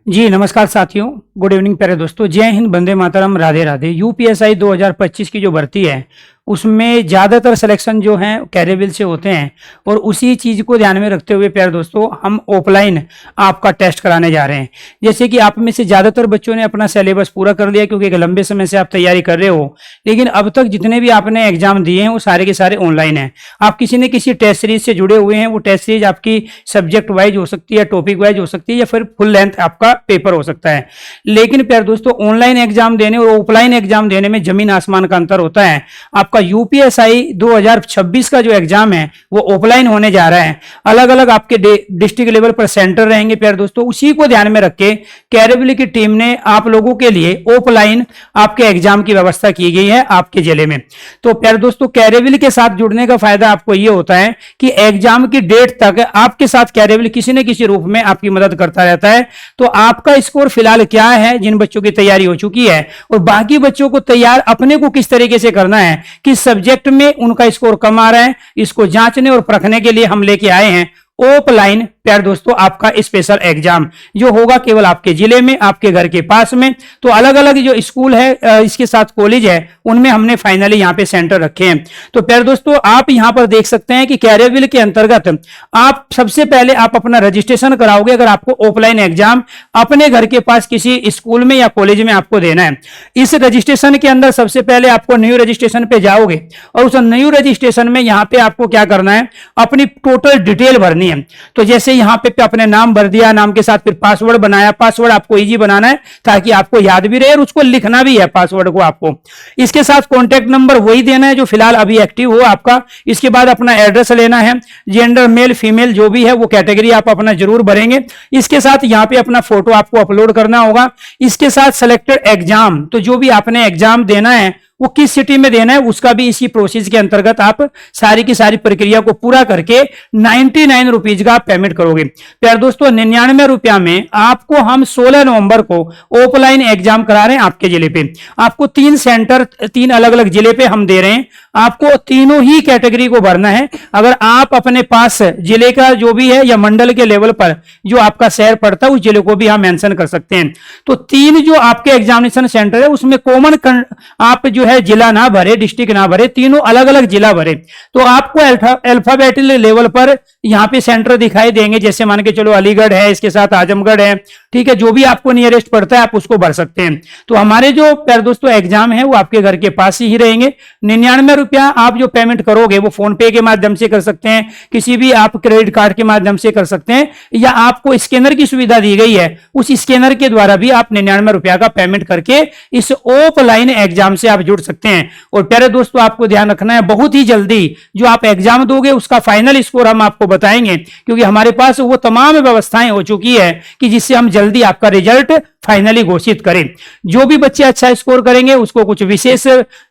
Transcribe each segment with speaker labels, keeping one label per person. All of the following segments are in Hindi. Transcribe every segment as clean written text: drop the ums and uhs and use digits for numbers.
Speaker 1: जी नमस्कार साथियों, गुड इवनिंग प्यारे दोस्तों। जय हिंद, वंदे मातरम, राधे राधे। यूपीएसआई 2025 की जो भर्ती है उसमें ज़्यादातर सिलेक्शन जो हैं कैरियर से होते हैं और उसी चीज़ को ध्यान में रखते हुए प्यारे दोस्तों हम ऑफलाइन आपका टेस्ट कराने जा रहे हैं। जैसे कि आप में से ज़्यादातर बच्चों ने अपना सिलेबस पूरा कर लिया क्योंकि एक लंबे समय से आप तैयारी कर रहे हो, लेकिन अब तक जितने भी आपने एग्जाम दिए हैं वो सारे के सारे ऑनलाइन हैं। आप किसी न किसी टेस्ट सीरीज से जुड़े हुए हैं। वो टेस्ट सीरीज आपकी सब्जेक्ट वाइज हो सकती है, टॉपिक वाइज हो सकती है या फिर फुल लेंथ आपका पेपर हो सकता है। लेकिन प्यारे दोस्तों ऑनलाइन एग्जाम देने और ऑफलाइन एग्जाम देने में जमीन आसमान का अंतर होता है। आपका यूपीएसआई 2026 का जो एग्जाम है वो ऑफलाइन होने जा रहा है। अलग अलग आपके डिस्ट्रिक्ट लेवल पर सेंटर रहेंगे प्यारे दोस्तों। उसी को ध्यान में रख के कैरियर की टीम ने आप लोगों के लिए ऑफलाइन आपके एग्जाम की व्यवस्था की गई है आपके जिले में। तो प्यारे दोस्तों कैरियर के साथ जुड़ने का फायदा आपको ये होता है कि एग्जाम की डेट तक आपके साथ कैरियर किसी न किसी रूप में आपकी मदद करता रहता है। तो आपका स्कोर फिलहाल क्या है, जिन बच्चों की तैयारी हो चुकी है और बाकी बच्चों को तैयार अपने को किस तरीके से करना है, किस सब्जेक्ट में उनका स्कोर कम आ रहा है, इसको जांचने और परखने के लिए हम लेके आए हैं ऑफलाइन प्यारे दोस्तों आपका स्पेशल एग्जाम जो होगा केवल आपके जिले में, आपके घर के पास में। तो अलग अलग जो स्कूल है इसके साथ कॉलेज है उनमें हमने फाइनली यहाँ पे सेंटर रखे हैं। तो प्यारे दोस्तों आप यहाँ पर देख सकते हैं कि कैरियर के अंतर्गत आप सबसे पहले आप अपना रजिस्ट्रेशन कराओगे अगर आपको ऑफलाइन एग्जाम अपने घर के पास किसी स्कूल में या कॉलेज में आपको देना है। इस रजिस्ट्रेशन के अंदर सबसे पहले आपको न्यू रजिस्ट्रेशन पे जाओगे और उस न्यू रजिस्ट्रेशन में यहाँ पे आपको क्या करना है, अपनी टोटल डिटेल भरनी है। तो जैसे यहाँ पे अपने नाम भर दिया, नाम के साथ फिर पासवर्ड बनाया। पासवर्ड आपको इजी बनाना है ताकि आपको याद भी रहे और उसको लिखना भी है पासवर्ड को आपको। इसके साथ कॉन्टैक्ट नंबर वही देना है जो फिलहाल अभी एक्टिव हो आपका। इसके बाद अपना एड्रेस लेना है, जेंडर मेल फीमेल जो भी है वो कैटेगरी आप अपना जरूर भरेंगे। इसके साथ यहाँ पे अपना फोटो आपको अपलोड करना होगा। इसके साथ सिलेक्टेड एग्जाम, तो जो भी आपने एग्जाम देना है वो किस सिटी में देना है उसका भी इसी प्रोसेस के अंतर्गत आप सारी की सारी प्रक्रिया को पूरा करके 99 रुपीज का पेमेंट करोगे। प्यारे दोस्तों 99 रुपया में आपको हम 16 नवंबर को ऑफलाइन एग्जाम करा रहे हैं आपके जिले पे। आपको 3 सेंटर 3 अलग अलग जिले पे हम दे रहे हैं। आपको तीनों ही कैटेगरी को भरना है। अगर आप अपने पास जिले का जो भी है या मंडल के लेवल पर जो आपका शहर पड़ता है उस जिले को भी हम मेंशन कर सकते हैं। तो 3 जो आपके एग्जामिनेशन सेंटर है उसमें कॉमन आप जो है जिला ना भरे, डिस्ट्रिक्ट ना भरे, तीनों अलग अलग जिला भरे। तो आपको अल्फाबेटिकल लेवल पर यहां पे सेंटर दिखाई देंगे। जैसे मान के चलो अलीगढ़ है, इसके साथ आजमगढ़ है, ठीक है, जो भी आपको नियरेस्ट पड़ता है आप उसको भर सकते हैं। तो हमारे जो प्यारे दोस्तों एग्जाम है वो आपके घर के पास ही रहेंगे। 99 रुपया आप जो पेमेंट करोगे वो फोन पे के माध्यम से कर सकते हैं, किसी भी आप क्रेडिट कार्ड के माध्यम से कर सकते हैं, या आपको स्कैनर की सुविधा दी गई है उस स्कैनर के द्वारा भी आप 99 रुपया का पेमेंट करके इस ऑफलाइन एग्जाम से आप जुड़ सकते हैं। और प्यारे दोस्तों आपको ध्यान रखना है बहुत ही जल्दी जो आप एग्जाम दोगे उसका फाइनल स्कोर हम आपको बताएंगे, क्योंकि हमारे पास वो तमाम व्यवस्थाएं हो चुकी है कि जिससे हम जल्दी आपका रिजल्ट फाइनली घोषित करें। जो भी बच्चे अच्छा स्कोर करेंगे उसको कुछ विशेष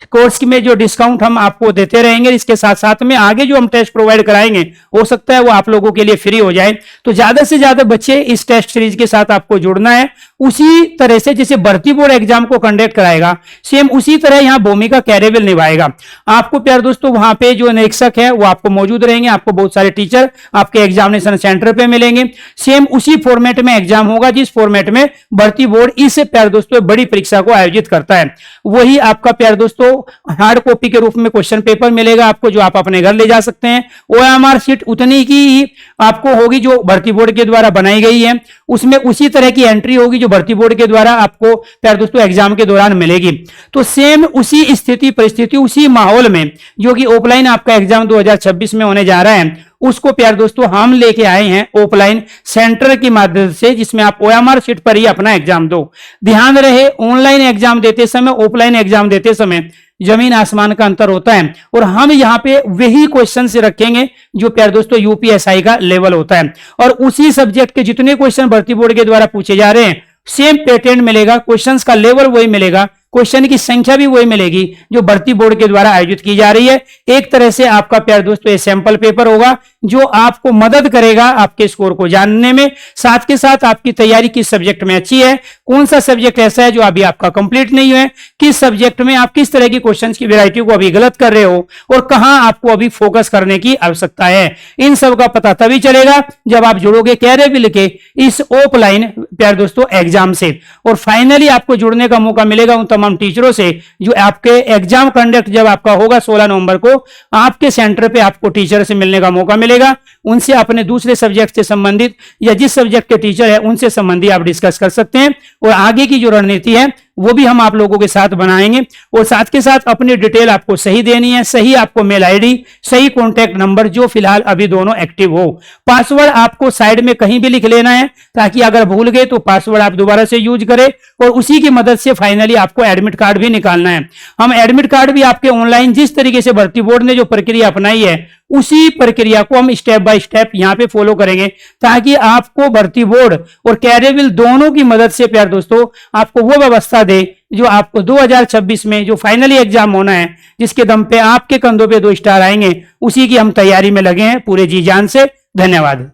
Speaker 1: कोर्स में जो डिस्काउंट हम आपको देते रहेंगे। इसके साथ साथ में आगे जो हम टेस्ट प्रोवाइड कराएंगे हो सकता है वो आप लोगों के लिए फ्री हो जाए। तो ज्यादा से ज्यादा बच्चे इस टेस्ट सीरीज के साथ आपको जुड़ना है। उसी तरह से जैसे भर्ती बोर्ड एग्जाम को कंडक्ट कराएगा सेम उसी तरह यहां भूमिका कैरियर निभाएगा। आपको प्यारे दोस्तों वहां पे जो निरीक्षक है वो आपको मौजूद रहेंगे। आपको बहुत सारे टीचर आपके एग्जामिनेशन सेंटर पे मिलेंगे। सेम उसी फॉर्मेट में एग्जाम होगा जिस फॉर्मेट में भर्ती बोर्ड इस प्यारे दोस्तों बड़ी परीक्षा को आयोजित करता है। वही आपका प्यारे दोस्तों हार्ड कॉपी के रूप में क्वेश्चन पेपर मिलेगा आपको जो आप अपने घर ले जा सकते हैं। ओएमआर शीट उतनी की ही आपको होगी जो भर्ती बोर्ड के द्वारा बनाई गई है। उसमें उसी तरह की एंट्री होगी जो भर्ती बोर्ड के द्वारा आपको प्यारे दोस्तों एग्जाम के दौरान मिलेगी। तो सेम उसी स्थिति परिस्थिति उसी माहौल में जो कि ऑफलाइन आपका एग्जाम 2026 में होने जा रहा है उसको प्यारे दोस्तों हम लेके आए हैं ऑफलाइन सेंटर की माध्यम से, जिसमें आप ओएमआर शीट पर ही अपना एग्जाम दो। ध्यान रहे ऑनलाइन एग्जाम देते समय ऑफलाइन एग्जाम देते समय जमीन आसमान का अंतर होता है और हम यहाँ पे वही क्वेश्चन से रखेंगे जो प्यारे दोस्तों यूपीएसआई का लेवल होता है और उसी सब्जेक्ट के जितने क्वेश्चन भर्ती बोर्ड के द्वारा पूछे जा रहे हैं सेम पैटर्न मिलेगा। क्वेश्चंस का लेवल वही मिलेगा, क्वेश्चन की संख्या भी वही मिलेगी जो भर्ती बोर्ड के द्वारा आयोजित की जा रही है। एक तरह से आपका प्यारे दोस्तों ये सैंपल पेपर होगा जो आपको मदद करेगा आपके स्कोर को जानने में। साथ के साथ आपकी तैयारी किस सब्जेक्ट में अच्छी है, कौन सा सब्जेक्ट ऐसा है जो अभी आपका कंप्लीट नहीं है, किस सब्जेक्ट में आप किस तरह की क्वेश्चंस की वैरायटी को अभी गलत कर रहे हो और कहां आपको अभी फोकस करने की आवश्यकता है। इन सब का पता तभी चलेगा जब आप जुड़ोगे कैरियर के इस ऑफलाइन प्यारे दोस्तों एग्जाम से, और फाइनली आपको जुड़ने का मौका मिलेगा उन तमाम टीचरों से जो आपके एग्जाम कंडक्ट जब आपका होगा 16 नवंबर को, आपके सेंटर पे आपको टीचर से मिलने का मौका मिलेगा। उनसे अपने दूसरे सब्जेक्ट से संबंधित या जिस सब्जेक्ट के टीचर है उनसे संबंधित आप डिस्कस कर सकते हैं, और आगे की जो रणनीति है वो भी हम आप लोगों के साथ बनाएंगे। और साथ के साथ अपनी डिटेल आपको सही देनी है, सही आपको मेल आईडी, सही कॉन्टैक्ट नंबर जो फिलहाल अभी दोनों एक्टिव हो। पासवर्ड आपको साइड में कहीं भी लिख लेना है ताकि अगर भूल गए तो पासवर्ड आप दोबारा से यूज करें, और उसी की मदद से फाइनली आपको एडमिट कार्ड भी निकालना है। हम एडमिट कार्ड भी आपके ऑनलाइन जिस तरीके से भर्ती बोर्ड ने जो प्रक्रिया अपनाई है उसी प्रक्रिया को हम स्टेप बाय स्टेप यहां पे फॉलो करेंगे, ताकि आपको भर्ती बोर्ड और कैरियर दोनों की मदद से प्यारे दोस्तों आपको वो व्यवस्था दे जो आपको 2026 में जो फाइनली एग्जाम होना है, जिसके दम पे आपके कंधों पे 2 स्टार आएंगे, उसी की हम तैयारी में लगे हैं पूरे जी जान से। धन्यवाद।